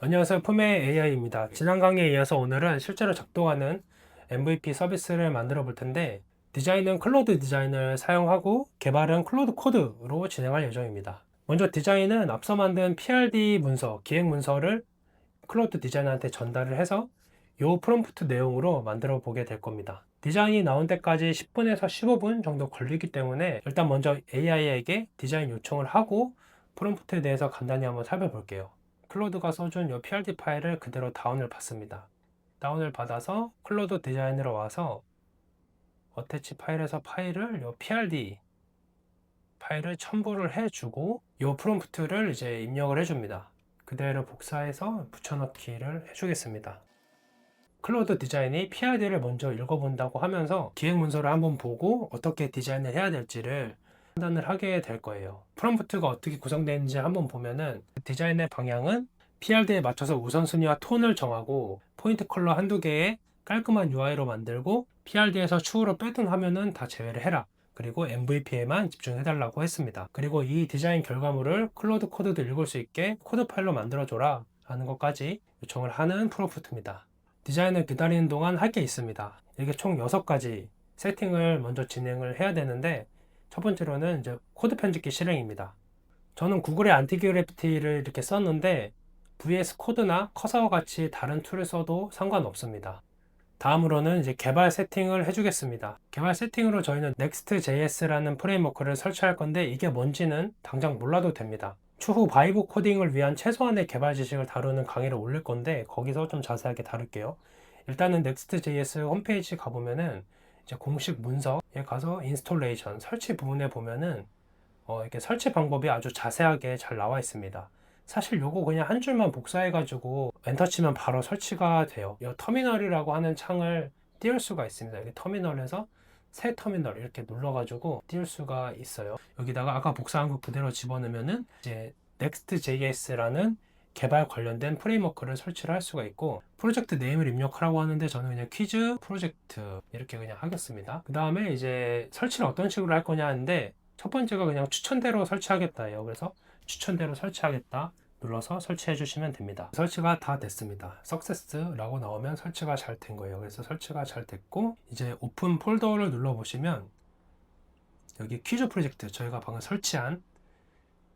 안녕하세요. 품의 AI입니다. 지난 강의에 이어서 오늘은 실제로 작동하는 MVP 서비스를 만들어 볼 텐데, 디자인은 클로드 디자인을 사용하고 개발은 클로드 코드로 진행할 예정입니다. 먼저 디자인은 앞서 만든 PRD 문서, 기획 문서를 클로드 디자이너한테 전달을 해서 이 프롬프트 내용으로 만들어 보게 될 겁니다. 디자인이 나온 데까지 10분에서 15분 정도 걸리기 때문에 일단 먼저 AI에게 디자인 요청을 하고 프롬프트에 대해서 간단히 한번 살펴볼게요. 클로드가 써준 이 PRD 파일을 그대로 다운을 받습니다. 다운을 받아서 클로드 디자인으로 와서 어태치 파일에서 파일을 이 PRD 파일을 첨부를 해주고 이 프롬프트를 이제 입력을 해줍니다. 그대로 복사해서 붙여넣기를 해주겠습니다. 클로드 디자인이 PRD를 먼저 읽어본다고 하면서 기획 문서를 한번 보고 어떻게 디자인을 해야 될지를 판단을 하게 될 거예요. 프롬프트가 어떻게 구성되는지 한번 보면은 디자인의 방향은 PRD에 맞춰서 우선순위와 톤을 정하고 포인트 컬러 한두 개의 깔끔한 UI로 만들고 PRD에서 추후로 빼둔 화면은 다 제외를 해라. 그리고 MVP에만 집중해달라고 했습니다. 그리고 이 디자인 결과물을 클로드 코드도 읽을 수 있게 코드 파일로 만들어줘라 하는 것까지 요청을 하는 프롬프트입니다. 디자인을 기다리는 동안 할 게 있습니다. 이게 총 6가지 세팅을 먼저 진행을 해야 되는데, 첫 번째로는 이제 코드 편집기 실행입니다. 저는 구글의 안티그래피티를 이렇게 썼는데 VS 코드나 커서와 같이 다른 툴을 써도 상관없습니다. 다음으로는 이제 개발 세팅을 해주겠습니다. 개발 세팅으로 저희는 Next.js라는 프레임워크를 설치할 건데, 이게 뭔지는 당장 몰라도 됩니다. 추후 바이브 코딩을 위한 최소한의 개발 지식을 다루는 강의를 올릴 건데 거기서 좀 자세하게 다룰게요. 일단은 Next.js 홈페이지 가보면은 이제 공식 문서에 가서 인스톨레이션 설치 부분에 보면은 이렇게 설치 방법이 아주 자세하게 잘 나와 있습니다. 사실 요거 그냥 한 줄만 복사해가지고 엔터 치면 바로 설치가 돼요. 이 터미널이라고 하는 창을 띄울 수가 있습니다. 여기 터미널에서 새 터미널 이렇게 눌러가지고 띄울 수가 있어요. 여기다가 아까 복사한 거 그대로 집어넣으면은 이제 Next.js라는 개발 관련된 프레임워크를 설치를 할 수가 있고, 프로젝트 네임을 입력하라고 하는데 저는 그냥 퀴즈 프로젝트 이렇게 그냥 하겠습니다. 그 다음에 이제 설치를 어떤 식으로 할 거냐 하는데, 첫 번째가 그냥 추천대로 설치하겠다예요. 그래서 추천대로 설치하겠다 눌러서 설치해 주시면 됩니다. 설치가 다 됐습니다. Success라고 나오면 설치가 잘 된 거예요. 그래서 설치가 잘 됐고, 이제 오픈 폴더를 눌러 보시면 여기 퀴즈 프로젝트 저희가 방금 설치한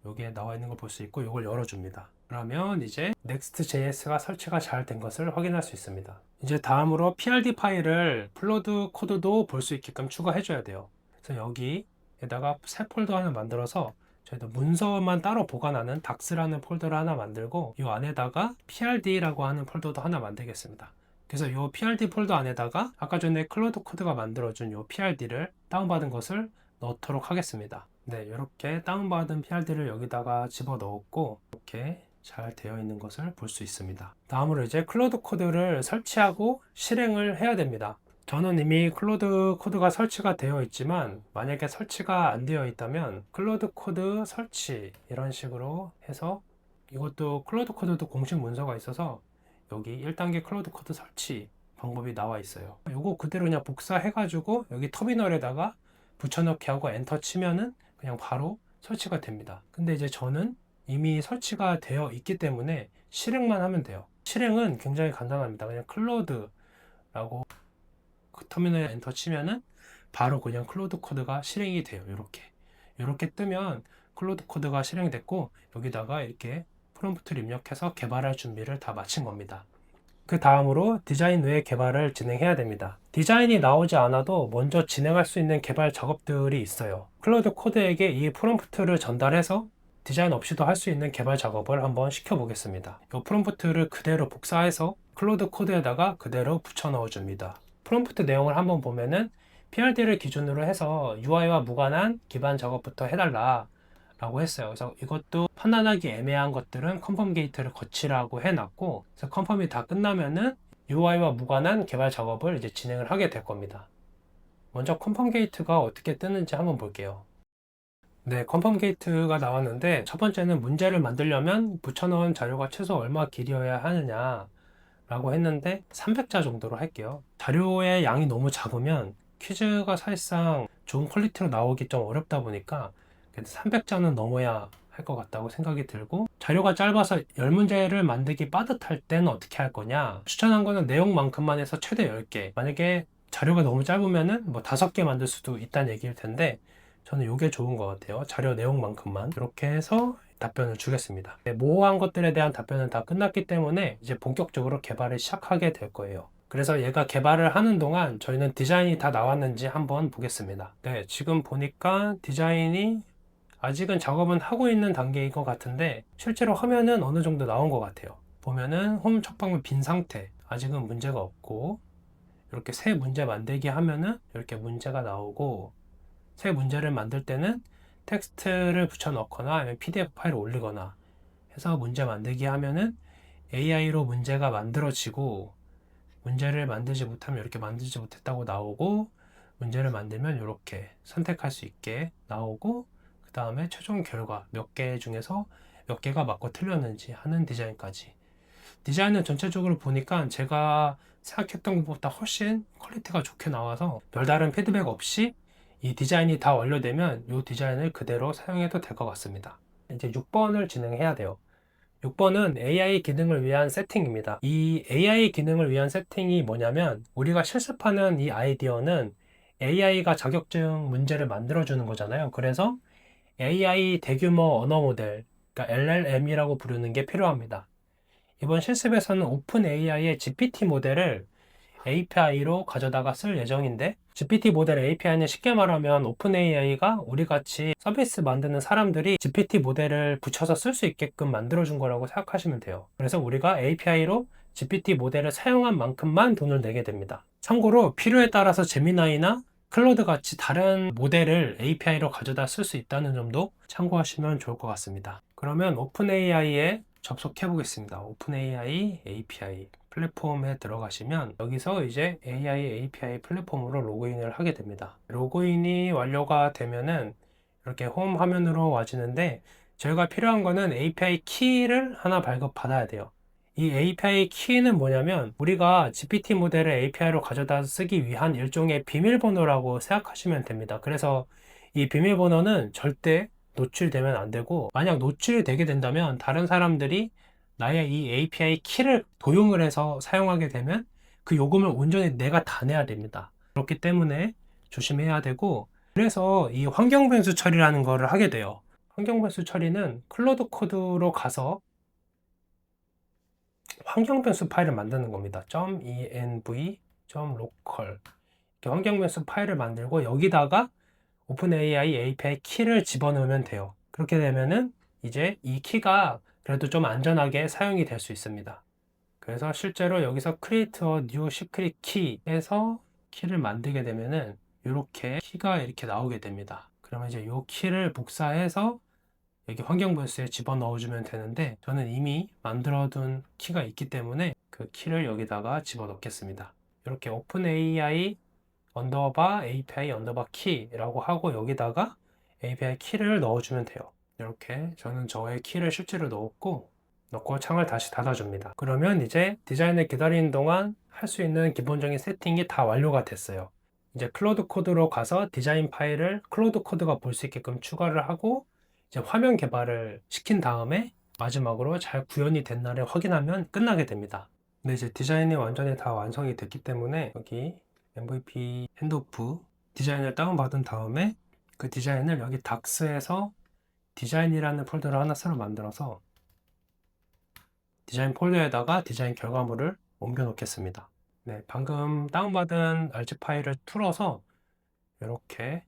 여기에 나와 있는 걸 볼 수 있고, 이걸 열어줍니다. 그러면 이제 Next.js가 설치가 잘 된 것을 확인할 수 있습니다. 이제 다음으로 PRD 파일을 플로드 코드도 볼 수 있게끔 추가해 줘야 돼요. 그래서 여기에다가 새 폴더 하나 만들어서 저희도 문서만 따로 보관하는 닥스라는 폴더를 하나 만들고, 이 안에다가 PRD라고 하는 폴더도 하나 만들겠습니다. 그래서 이 PRD 폴더 안에다가 아까 전에 클로드 코드가 만들어준 이 PRD를 다운받은 것을 넣도록 하겠습니다. 네, 이렇게 다운받은 PRD를 여기다가 집어 넣었고, 이렇게 잘 되어 있는 것을 볼 수 있습니다. 다음으로 이제 클로드 코드를 설치하고 실행을 해야 됩니다. 저는 이미 클로드 코드가 설치가 되어 있지만, 만약에 설치가 안 되어 있다면 클로드 코드 설치 이런 식으로 해서, 이것도 클로드 코드도 공식 문서가 있어서 여기 1단계 클로드 코드 설치 방법이 나와 있어요. 이거 그대로 그냥 복사해 가지고 여기 터미널에다가 붙여넣기 하고 엔터 치면은 그냥 바로 설치가 됩니다. 근데 이제 저는 이미 설치가 되어 있기 때문에 실행만 하면 돼요. 실행은 굉장히 간단합니다. 그냥 클로드라고 그 터미널에 엔터 치면은 바로 그냥 클로드 코드가 실행이 돼요. 이렇게 뜨면 클로드 코드가 실행됐고, 여기다가 이렇게 프롬프트를 입력해서 개발할 준비를 다 마친 겁니다. 그 다음으로 디자인 외의 개발을 진행해야 됩니다. 디자인이 나오지 않아도 먼저 진행할 수 있는 개발 작업들이 있어요. 클로드 코드에게 이 프롬프트를 전달해서 디자인 없이도 할 수 있는 개발 작업을 한번 시켜보겠습니다. 이 프롬프트를 그대로 복사해서 클로드 코드에다가 그대로 붙여 넣어줍니다. 프롬프트 내용을 한번 보면은 PRD를 기준으로 해서 UI와 무관한 기반 작업부터 해달라 라고 했어요. 그래서 이것도 판단하기 애매한 것들은 컨펌 게이트를 거치라고 해놨고, 그래서 컨펌이 다 끝나면은 UI와 무관한 개발 작업을 이제 진행을 하게 될 겁니다. 먼저 컨펌 게이트가 어떻게 뜨는지 한번 볼게요. 네, 컨펌 게이트가 나왔는데, 첫 번째는 문제를 만들려면 붙여넣은 자료가 최소 얼마 길이어야 하느냐 라고 했는데 300자 정도로 할게요. 자료의 양이 너무 작으면 퀴즈가 사실상 좋은 퀄리티로 나오기 좀 어렵다 보니까 300자는 넘어야 할 것 같다고 생각이 들고, 자료가 짧아서 10문제를 만들기 빠듯할 때는 어떻게 할 거냐, 추천한 거는 내용만큼만 해서 최대 10개. 만약에 자료가 너무 짧으면은 뭐 5개 만들 수도 있다는 얘기일 텐데, 저는 이게 좋은 것 같아요. 자료 내용만큼만. 이렇게 해서 답변을 주겠습니다. 모호한 것들에 대한 답변은 다 끝났기 때문에 이제 본격적으로 개발을 시작하게 될 거예요. 그래서 얘가 개발을 하는 동안 저희는 디자인이 다 나왔는지 한번 보겠습니다. 네, 지금 보니까 디자인이 아직은 작업은 하고 있는 단계인 것 같은데, 실제로 화면은 어느 정도 나온 것 같아요. 보면은 홈 첫 방문 빈 상태, 아직은 문제가 없고, 이렇게 새 문제 만들기 하면은 이렇게 문제가 나오고, 새 문제를 만들 때는 텍스트를 붙여 넣거나 아니면 PDF 파일을 올리거나 해서 문제 만들기 하면은 AI로 문제가 만들어지고, 문제를 만들지 못하면 이렇게 만들지 못했다고 나오고, 문제를 만들면 이렇게 선택할 수 있게 나오고, 그 다음에 최종 결과 몇 개 중에서 몇 개가 맞고 틀렸는지 하는 디자인까지. 디자인은 전체적으로 보니까 제가 생각했던 것보다 훨씬 퀄리티가 좋게 나와서 별다른 피드백 없이 이 디자인이 다 완료되면 이 디자인을 그대로 사용해도 될 것 같습니다. 이제 6번을 진행해야 돼요. 6번은 AI 기능을 위한 세팅입니다. 이 AI 기능을 위한 세팅이 뭐냐면, 우리가 실습하는 이 아이디어는 AI가 자격증 문제를 만들어주는 거잖아요. 그래서 AI 대규모 언어 모델, 그러니까 LLM이라고 부르는 게 필요합니다. 이번 실습에서는 오픈 AI의 GPT 모델을 API로 가져다가 쓸 예정인데, GPT 모델 API는 쉽게 말하면 오픈 AI가 우리 같이 서비스 만드는 사람들이 GPT 모델을 붙여서 쓸 수 있게끔 만들어준 거라고 생각하시면 돼요. 그래서 우리가 API로 GPT 모델을 사용한 만큼만 돈을 내게 됩니다. 참고로 필요에 따라서 제미나이나 클로드 같이 다른 모델을 API로 가져다 쓸 수 있다는 점도 참고하시면 좋을 것 같습니다. 그러면 오픈 AI에 접속해 보겠습니다. 오픈AI API 플랫폼에 들어가시면 여기서 이제 AI API 플랫폼으로 로그인을 하게 됩니다. 로그인이 완료가 되면은 이렇게 홈 화면으로 와지는데, 저희가 필요한 거는 API 키를 하나 발급받아야 돼요. 이 API 키는 뭐냐면, 우리가 GPT 모델을 API로 가져다 쓰기 위한 일종의 비밀번호라고 생각하시면 됩니다. 그래서 이 비밀번호는 절대 노출되면 안 되고, 만약 노출되게 된다면 다른 사람들이 나의 이 API 키를 도용을 해서 사용하게 되면 그 요금을 온전히 내가 다 내야 됩니다. 그렇기 때문에 조심해야 되고, 그래서 이 환경 변수 처리라는 거를 하게 돼요. 환경 변수 처리는 클로드 코드로 가서 환경 변수 파일을 만드는 겁니다. .env, .local 이렇게 환경 변수 파일을 만들고, 여기다가 오픈AI API 키를 집어넣으면 돼요. 그렇게 되면은 이제 이 키가 그래도 좀 안전하게 사용이 될 수 있습니다. 그래서 실제로 여기서 create a new secret key 해서 키를 만들게 되면은 이렇게 키가 이렇게 나오게 됩니다. 그러면 이제 이 키를 복사해서 여기 환경 변수에 집어넣어 주면 되는데, 저는 이미 만들어 둔 키가 있기 때문에 그 키를 여기다가 집어넣겠습니다. 이렇게 오픈AI 언더바 API 언더바 키라고 하고 여기다가 API 키를 넣어주면 돼요. 이렇게 저는 저의 키를 실제로 넣고 창을 다시 닫아줍니다. 그러면 이제 디자인을 기다리는 동안 할 수 있는 기본적인 세팅이 다 완료가 됐어요. 이제 클로드 코드로 가서 디자인 파일을 클로드 코드가 볼 수 있게끔 추가를 하고, 이제 화면 개발을 시킨 다음에 마지막으로 잘 구현이 됐나를 확인하면 끝나게 됩니다. 근데 이제 디자인이 완전히 다 완성이 됐기 때문에 여기 MVP 핸드오프 디자인을 다운받은 다음에 그 디자인을 여기 닥스에서 디자인이라는 폴더를 하나 새로 만들어서 디자인 폴더에다가 디자인 결과물을 옮겨 놓겠습니다. 네, 방금 다운받은 RG 파일을 풀어서 이렇게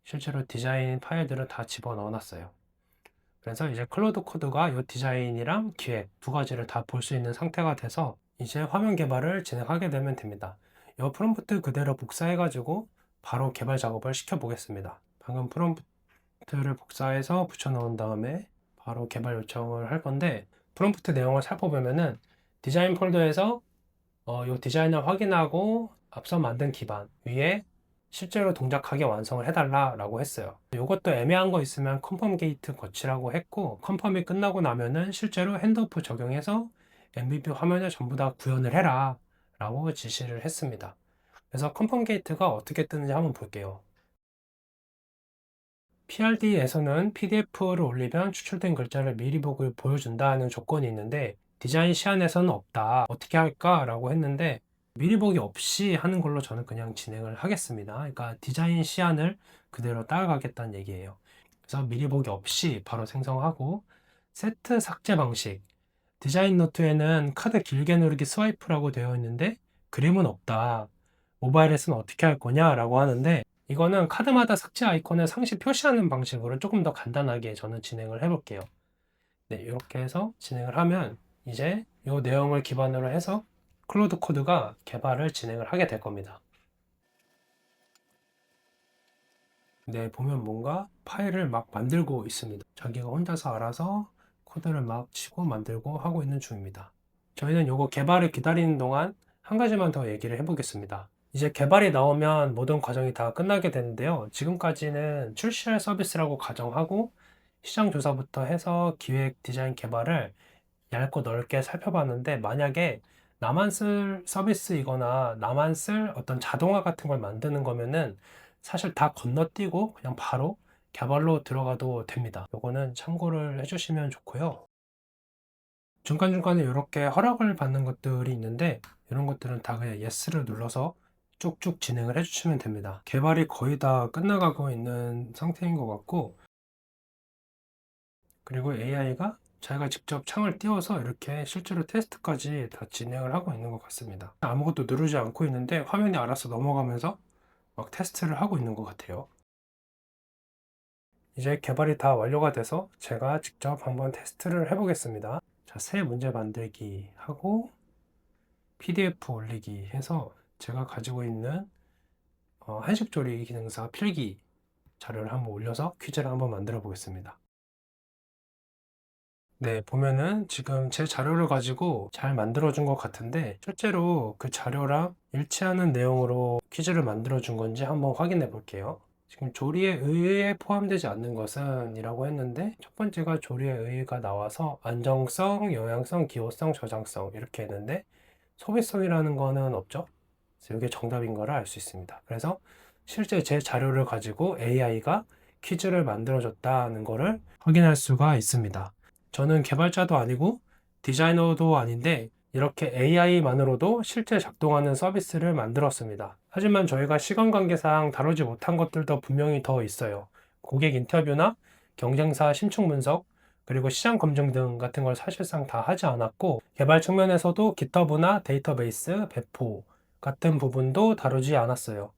실제로 디자인 파일들을 다 집어 넣어 놨어요. 그래서 이제 클로드 코드가 이 디자인이랑 기획 두 가지를 다 볼 수 있는 상태가 돼서 이제 화면 개발을 진행하게 되면 됩니다. 이 프롬프트 그대로 복사해 가지고 바로 개발 작업을 시켜 보겠습니다. 방금 프롬프트를 복사해서 붙여 넣은 다음에 바로 개발 요청을 할 건데, 프롬프트 내용을 살펴보면은 디자인 폴더에서 이 디자인을 확인하고 앞서 만든 기반 위에 실제로 동작하게 완성을 해달라고 했어요. 이것도 애매한 거 있으면 컨펌 게이트 거치라고 했고, 컨펌이 끝나고 나면은 실제로 핸드오프 적용해서 MVP 화면을 전부 다 구현을 해라 라고 지시를 했습니다. 그래서 컨펌 게이트가 어떻게 뜨는지 한번 볼게요. PRD에서는 PDF를 올리면 추출된 글자를 미리 보고 보여준다는 조건이 있는데 디자인 시안에서는 없다. 어떻게 할까? 라고 했는데 미리 보기 없이 하는 걸로 저는 그냥 진행을 하겠습니다. 그러니까 디자인 시안을 그대로 따라가겠다는 얘기예요. 그래서 미리 보기 없이 바로 생성하고 세트 삭제 방식. 디자인 노트에는 카드 길게 누르기 스와이프라고 되어 있는데 그림은 없다. 모바일에서는 어떻게 할 거냐라고 하는데 이거는 카드마다 삭제 아이콘을 상시 표시하는 방식으로 조금 더 간단하게 저는 진행을 해볼게요. 네, 이렇게 해서 진행을 하면 이제 이 내용을 기반으로 해서 클로드 코드가 개발을 진행을 하게 될 겁니다. 네, 보면 뭔가 파일을 막 만들고 있습니다. 자기가 혼자서 알아서 코드를 막 치고 만들고 하고 있는 중입니다. 저희는 이거 개발을 기다리는 동안 한 가지만 더 얘기를 해보겠습니다. 이제 개발이 나오면 모든 과정이 다 끝나게 되는데요. 지금까지는 출시할 서비스라고 가정하고 시장 조사부터 해서 기획, 디자인, 개발을 얇고 넓게 살펴봤는데 만약에 나만 쓸 서비스이거나 나만 쓸 어떤 자동화 같은 걸 만드는 거면은 사실 다 건너뛰고 그냥 바로 개발로 들어가도 됩니다. 요거는 참고를 해주시면 좋고요. 중간중간에 이렇게 허락을 받는 것들이 있는데 이런 것들은 다 그냥 yes를 눌러서 쭉쭉 진행을 해주시면 됩니다. 개발이 거의 다 끝나가고 있는 상태인 것 같고 그리고 AI가 자기가 직접 창을 띄워서 이렇게 실제로 테스트까지 다 진행을 하고 있는 것 같습니다. 아무것도 누르지 않고 있는데 화면이 알아서 넘어가면서 막 테스트를 하고 있는 것 같아요. 이제 개발이 다 완료가 돼서 제가 직접 한번 테스트를 해보겠습니다. 자, 새 문제 만들기 하고 PDF 올리기 해서 제가 가지고 있는 한식조리 기능사 필기 자료를 한번 올려서 퀴즈를 한번 만들어 보겠습니다. 네, 보면은 지금 제 자료를 가지고 잘 만들어준 것 같은데 실제로 그 자료랑 일치하는 내용으로 퀴즈를 만들어준 건지 한번 확인해 볼게요. 지금 조리에 의에 포함되지 않는 것은 이라고 했는데 첫 번째가 조리에 의가 나와서 안정성, 영양성, 기호성, 저장성 이렇게 했는데 소비성이라는 거는 없죠. 그래서 이게 정답인 거를 알 수 있습니다. 그래서 실제 제 자료를 가지고 AI가 퀴즈를 만들어줬다는 거를 확인할 수가 있습니다. 저는 개발자도 아니고 디자이너도 아닌데 이렇게 AI만으로도 실제 작동하는 서비스를 만들었습니다. 하지만 저희가 시간 관계상 다루지 못한 것들도 분명히 더 있어요. 고객 인터뷰나 경쟁사 심층 분석, 그리고 시장 검증 등 같은 걸 사실상 다 하지 않았고 개발 측면에서도 GitHub나 데이터베이스, 배포 같은 부분도 다루지 않았어요.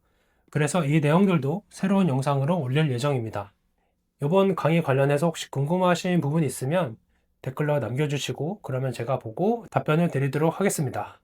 그래서 이 내용들도 새로운 영상으로 올릴 예정입니다. 이번 강의 관련해서 혹시 궁금하신 부분 있으면 댓글로 남겨주시고 그러면 제가 보고 답변을 드리도록 하겠습니다.